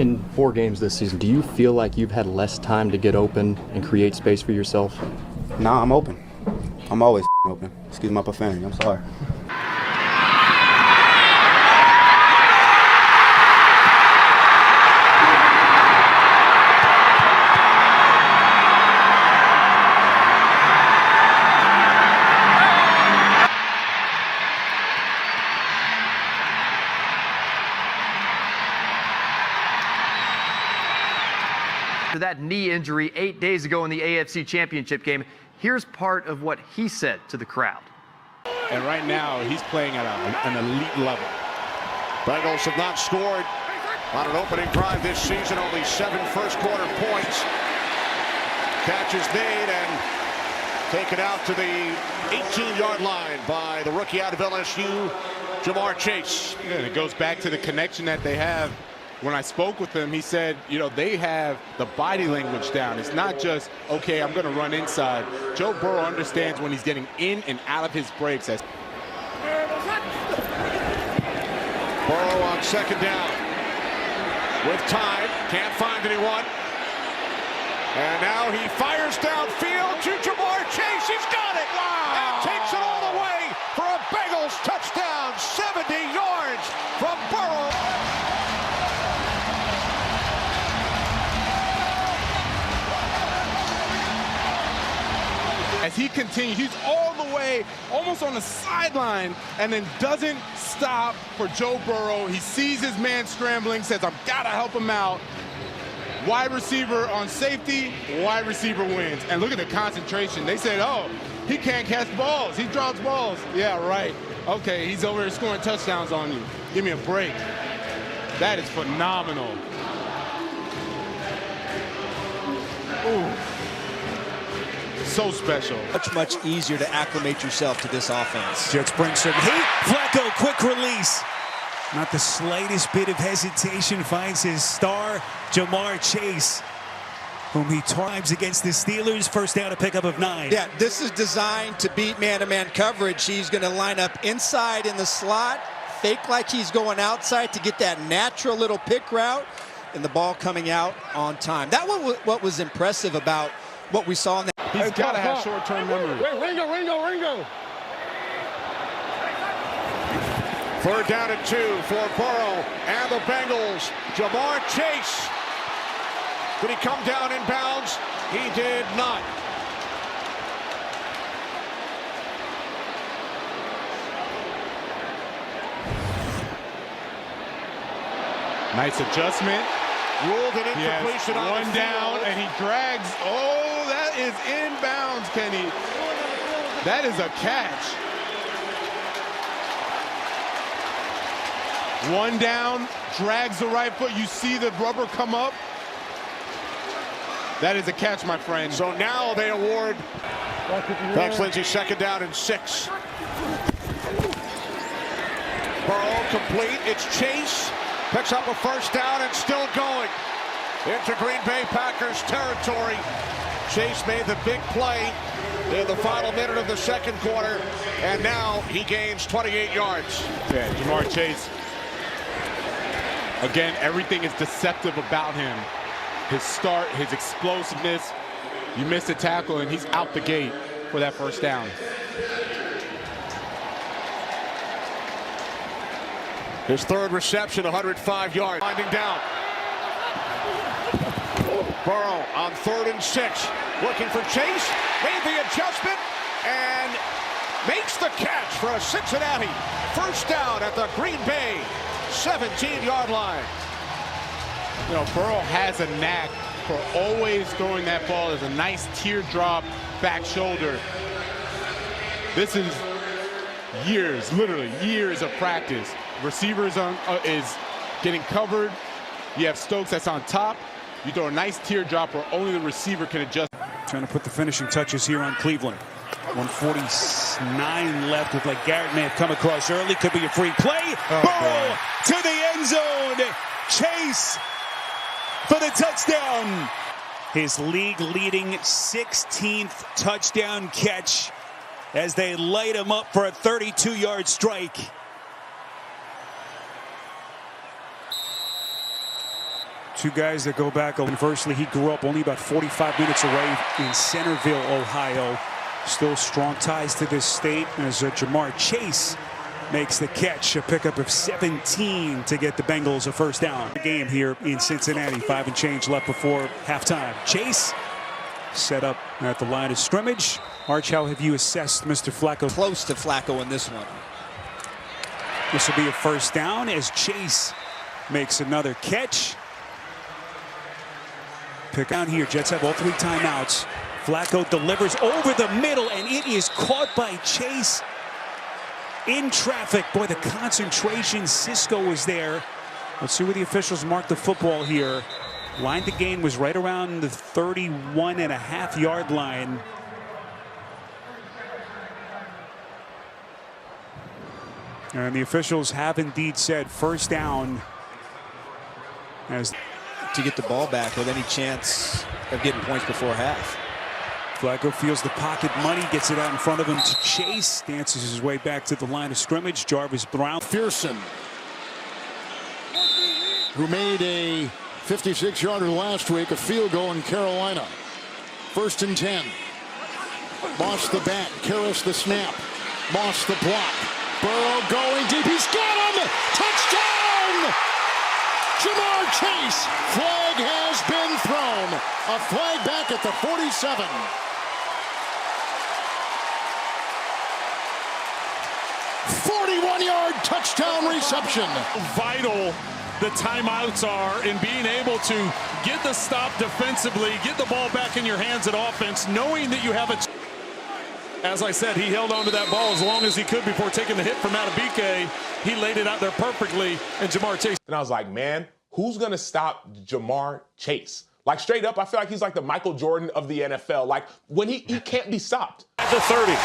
In 4 games this season, do you feel like you've had less time to get open and create space for yourself? Nah, I'm open. I'm always open. Excuse my profanity. I'm sorry. After that knee injury 8 days ago in the AFC Championship game, here's part of what he said to the crowd. And right now, he's playing at an elite level. Bengals have not scored on an opening drive this season. Only 7 first-quarter points. Catch is made and taken out to the 18-yard line by the rookie out of LSU, Ja'Marr Chase. Yeah, and it goes back to the connection that they have. When I spoke with him, he said, you know, they have the body language down. It's not just, okay, I'm going to run inside. Joe Burrow understands when he's getting in and out of his breaks. Burrow on second down. With time, can't find anyone. And now he fires downfield to Ja'Marr Chase. He's got it. Wow. And takes it all the way for a Bengals touchdown. 70 yards from Burrow. As he continues, he's all the way, almost on the sideline, and then doesn't stop for Joe Burrow. He sees his man scrambling, says, I've got to help him out. Wide receiver on safety, wide receiver wins. And look at the concentration. They said, oh, he can't catch balls. He drops balls. Yeah, right. Okay, he's over there scoring touchdowns on you. Give me a break. That is phenomenal. Ooh. So special. Much easier to acclimate yourself to this offense. Jets bring some heat. Flacco, quick release. Not the slightest bit of hesitation, finds his star, Ja'Marr Chase, whom he times against the Steelers. First down, a pickup of 9. Yeah, this is designed to beat man-to-man coverage. He's going to line up inside in the slot, fake like he's going outside to get that natural little pick route, and the ball coming out on time. That was what was impressive about what we saw in that. He's got to have short-term memory. Ringo. Third down and 2 for Burrow and the Bengals. Ja'Marr Chase. Did he come down in bounds? He did not. Nice adjustment. Ruled an incompletion on one down, and he drags. Oh, that is inbounds, Kenny. That is a catch. One down, drags the right foot. You see the rubber come up. That is a catch, my friend. So now they award Max Lindsay second down and 6. Burrow complete. It's Chase. Picks up a first down and still going into Green Bay Packers territory. Chase made the big play in the final minute of the second quarter, and now he gains 28 yards. Yeah, Ja'Marr Chase. Again, everything is deceptive about him. His start, his explosiveness. You missed a tackle, and he's out the gate for that first down. His third reception, 105 yards. Winding down. Burrow on 3rd and 6. Looking for Chase. Made the adjustment and makes the catch for a Cincinnati first down at the Green Bay 17-yard line. You know, Burrow has a knack for always throwing that ball as a nice teardrop back shoulder. This is years, literally years of practice. Receivers is getting covered. You have Stokes that's on top. You throw a nice teardrop where only the receiver can adjust. Trying to put the finishing touches here on Cleveland. 149 left. Look like Garrett may have come across early. Could be a free play. Burrow to the end zone. Chase for the touchdown. His league-leading 16th touchdown catch as they light him up for a 32-yard strike. Two guys that go back. Conversely, he grew up only about 45 minutes away in Centerville, Ohio. Still strong ties to this state as Ja'Marr Chase makes the catch. A pickup of 17 to get the Bengals a first down. The game here in Cincinnati. 5 and change left before halftime. Chase set up at the line of scrimmage. Arch, how have you assessed Mr. Flacco? Close to Flacco in this one. This will be a first down as Chase makes another catch. Pick down here. Jets have all 3 timeouts. Flacco delivers over the middle, and it is caught by Chase in traffic. Boy, the concentration. Cisco was there. Let's see where the officials mark the football here. Line to gain was right around the 31.5-yard line. And the officials have indeed said first down as To get the ball back with any chance of getting points before half. Flacco feels the pocket money, gets it out in front of him to Chase, dances his way back to the line of scrimmage. Jarvis Brown. Pearson, who made a 56-yarder last week, a field goal in Carolina. 1st and 10. Moss the back, Karras the snap. Moss the block. Burrow going deep, he's got him! Touchdown! Ja'Marr Chase, flag has been thrown. A flag back at the 47. "41-yard touchdown reception." Vital the timeouts are in being able to get the stop defensively, get the ball back in your hands at offense, knowing that you have a... As I said, he held on to that ball as long as he could before taking the hit from Madubuike. He laid it out there perfectly, and Ja'Marr Chase. And I was like, man, who's going to stop Ja'Marr Chase? Like, straight up, I feel like he's like the Michael Jordan of the NFL. Like, when he can't be stopped. At the 30.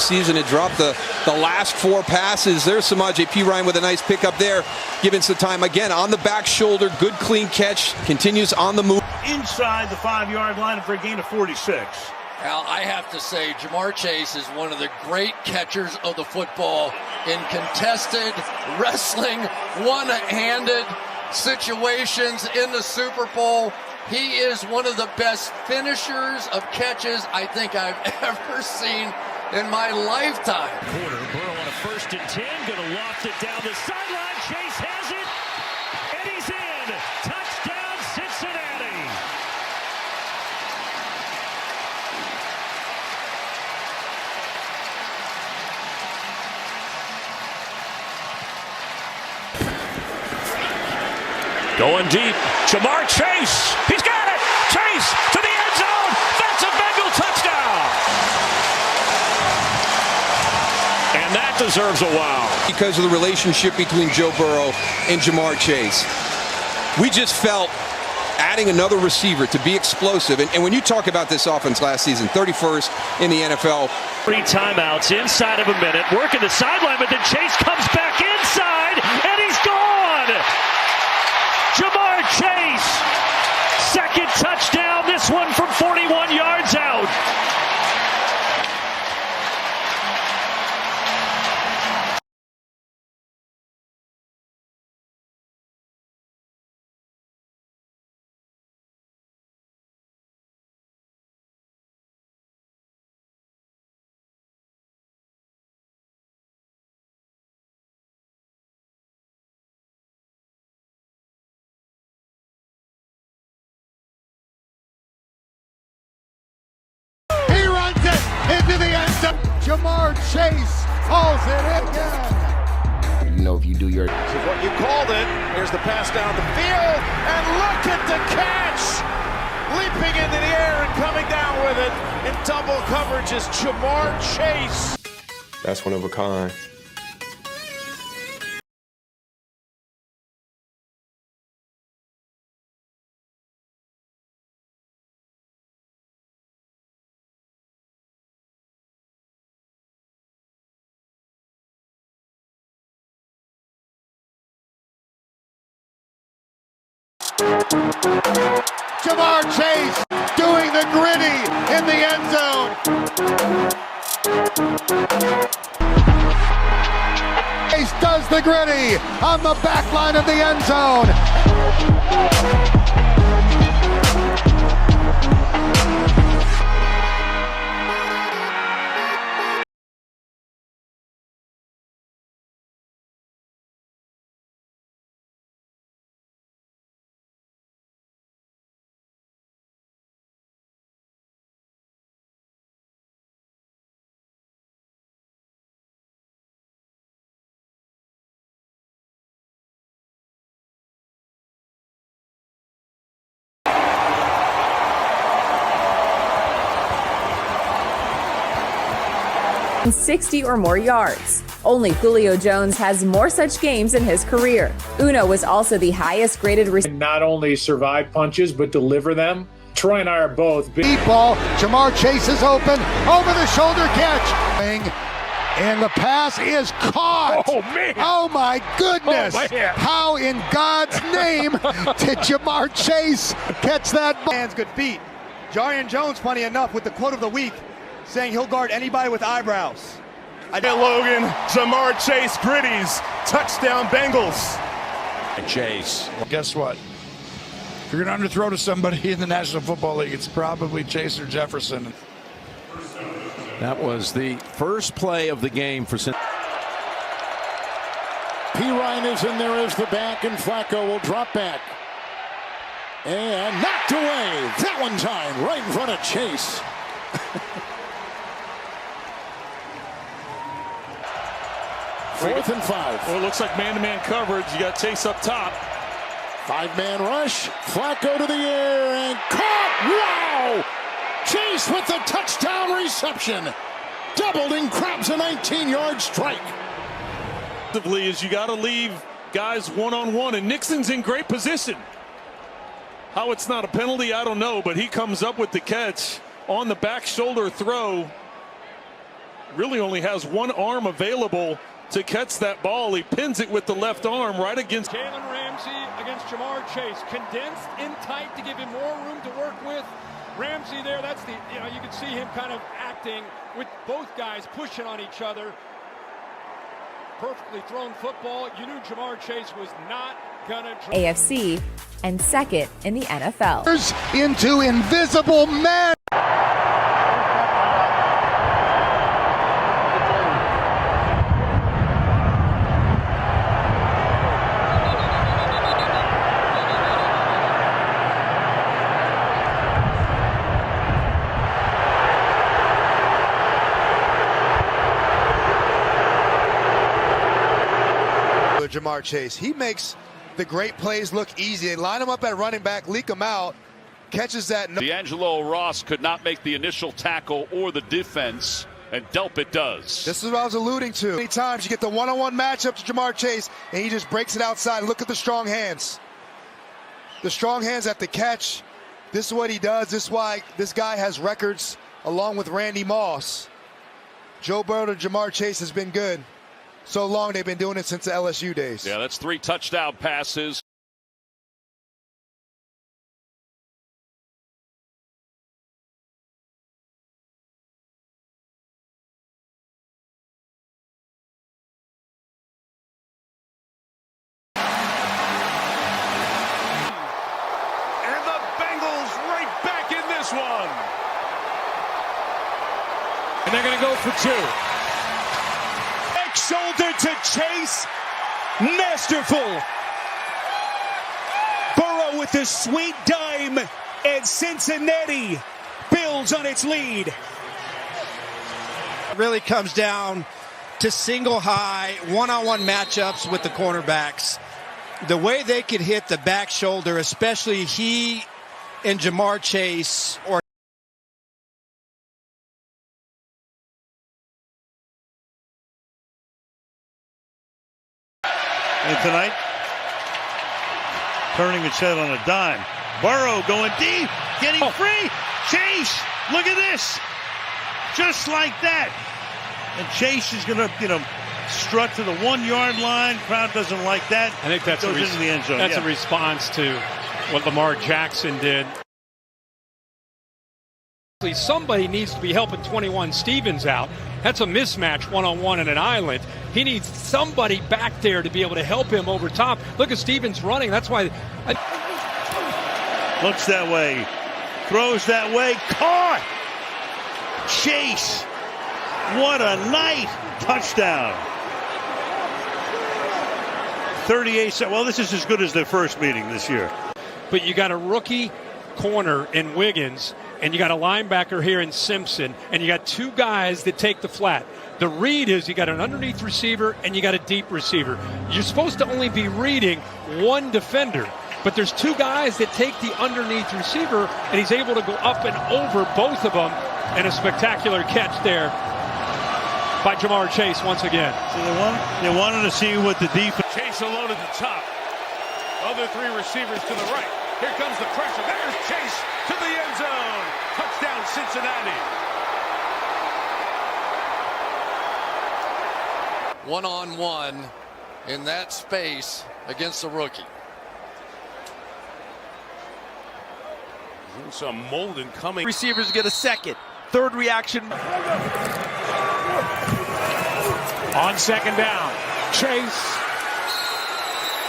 Season had dropped the last 4 passes. There's Samaje Perine with a nice pickup there, giving some time again on the back shoulder. Good clean catch, continues on the move. Inside the 5-yard line for a gain of 46. Al, I have to say, Ja'Marr Chase is one of the great catchers of the football in contested, wrestling, one-handed situations in the Super Bowl. He is one of the best finishers of catches I think I've ever seen in my lifetime. Porter, Burrow on a 1st and 10, gonna loft it down the sideline. Chase has it, and he's in. Touchdown, Cincinnati. Going deep, Ja'Marr Chase. He's got it. Chase to the end zone. That's a Bengal touchdown. And that deserves a wow. Because of the relationship between Joe Burrow and Ja'Marr Chase. We just felt adding another receiver to be explosive. And when you talk about this offense last season, 31st in the NFL. 3 timeouts inside of a minute. Working the sideline, but then Chase comes back inside, and he's gone. Ja'Marr Chase. 2nd touchdown, this one from 41 yards out. Into the end zone. Ja'Marr Chase calls it in again. You know, if you do your... This is what you called it. Here's the pass down the field, and look at the catch! Leaping into the air and coming down with it in double coverage is Ja'Marr Chase. That's one of a kind. Ja'Marr Chase doing the gritty in the end zone. Chase does the nitty-gritty on the back line of the end zone. And 60 or more yards. Only Julio Jones has more such games in his career. Uno was also the highest graded receiver. Not only survive punches, but deliver them. Troy and I are both big. Deep ball, Jamar Chase is open, over the shoulder catch. And the pass is caught. Oh, man. Oh, my goodness. Oh, man. How in God's name did Jamar Chase catch that ball? Hands good beat. Jarrian Jones, funny enough, with the quote of the week, saying he'll guard anybody with eyebrows. Logan, Jamar Chase, Gritties, touchdown Bengals. Chase. Guess what? If you're going to underthrow to somebody in the National Football League, it's probably Chase or Jefferson. That was the first play of the game for Cincinnati. Pirine is in there as the back, and Flacco will drop back. And knocked away. Valentine right in front of Chase. Fourth and 5. Well, it looks like man-to-man coverage. You got Chase up top. 5-man rush. Flacco to the air and caught. Wow! Chase with the touchdown reception. Doubled and grabs a 19-yard strike. Is you got to leave guys one-on-one, and Nixon's in great position. How it's not a penalty, I don't know, but he comes up with the catch on the back shoulder throw. Really only has one arm available to catch that ball. He pins it with the left arm right against Jalen Ramsey against Jamar Chase. Condensed in tight to give him more room to work with. Ramsey there, that's the, you can see him kind of acting with both guys pushing on each other. Perfectly thrown football. You knew Jamar Chase was not gonna AFC and second in the NFL. Into invisible man. Jamar Chase. He makes the great plays look easy. They line him up at running back, leak him out, catches that. D'Angelo Ross could not make the initial tackle or the defense, and Delpit does. This is what I was alluding to. Many times you get the one-on-one matchup to Jamar Chase, and he just breaks it outside. Look at the strong hands. The strong hands at the catch. This is what he does. This is why this guy has records along with Randy Moss. Joe Burrow to Jamar Chase has been good. So long, they've been doing it since the LSU days. Yeah, that's 3 touchdown passes. And the Bengals right back in this one. And they're going to go for 2. Shoulder to Chase. Masterful. Burrow with the sweet dime, and Cincinnati builds on its lead. It really comes down to single high, one-on-one matchups with the cornerbacks. The way they could hit the back shoulder, especially he and Jamar Chase, or And tonight, turning its head on a dime. Burrow going deep, getting free. Chase, look at this. Just like that. And Chase is going to, strut to the 1-yard line. Crowd doesn't like that. I think that's goes into the end zone. That's a response to what Lamar Jackson did Somebody needs to be helping 21 Stevens out. That's a mismatch one-on-one in an island. He needs somebody back there to be able to help him over top. Look at Stevens running. That's why. Looks that way. Throws that way. Caught! Chase. What a night. Touchdown. 38 seconds. Well, this is as good as their first meeting this year. But you got a rookie corner in Wiggins, and you got a linebacker here in Simpson, and you got two guys that take the flat. The read is you got an underneath receiver and you got a deep receiver. You're supposed to only be reading one defender, but there's two guys that take the underneath receiver, and he's able to go up and over both of them, and a spectacular catch there by Ja'Marr Chase once again. So they wanted to see what the defense. Chase alone at the top. Other three receivers to the right. Here comes the pressure. There's Chase to the end zone. Touchdown, Cincinnati. One-on-one in that space against a rookie. Some Molden coming. Receivers get a second. Third reaction. On second down, Chase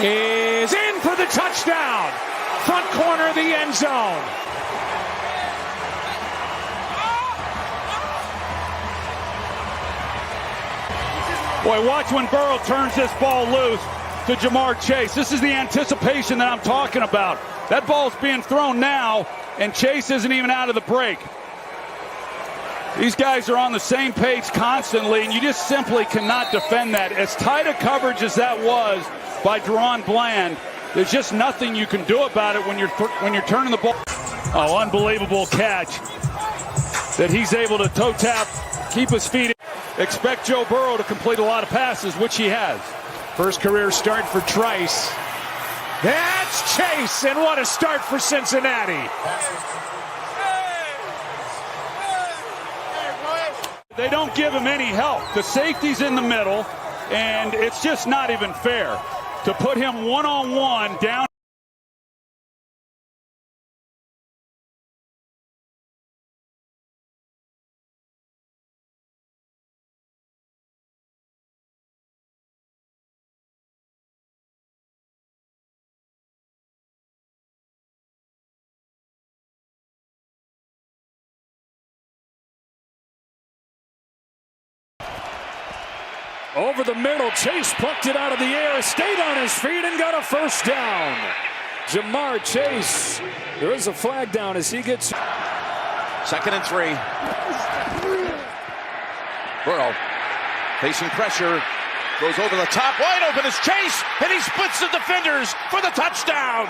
is in for the touchdown. Front corner of the end zone. Boy, watch when Burrow turns this ball loose to Ja'Marr Chase. This is the anticipation that I'm talking about. That ball's being thrown now, and Chase isn't even out of the break. These guys are on the same page constantly, and you just simply cannot defend that. As tight a coverage as that was by DaRon Bland, there's just nothing you can do about it when you're turning the ball. Oh, unbelievable catch that he's able to toe tap, keep his feet. Expect Joe Burrow to complete a lot of passes, which he has. First career start for Trice. That's Chase, and what a start for Cincinnati. They don't give him any help. The safety's in the middle, and it's just not even fair to put him one-on-one down. Over the middle, Chase plucked it out of the air, stayed on his feet, and got a first down. Ja'Marr Chase, there is a flag down as he gets. 2nd and 3. Burrow facing pressure, goes over the top, wide open is Chase, and he splits the defenders for the touchdown.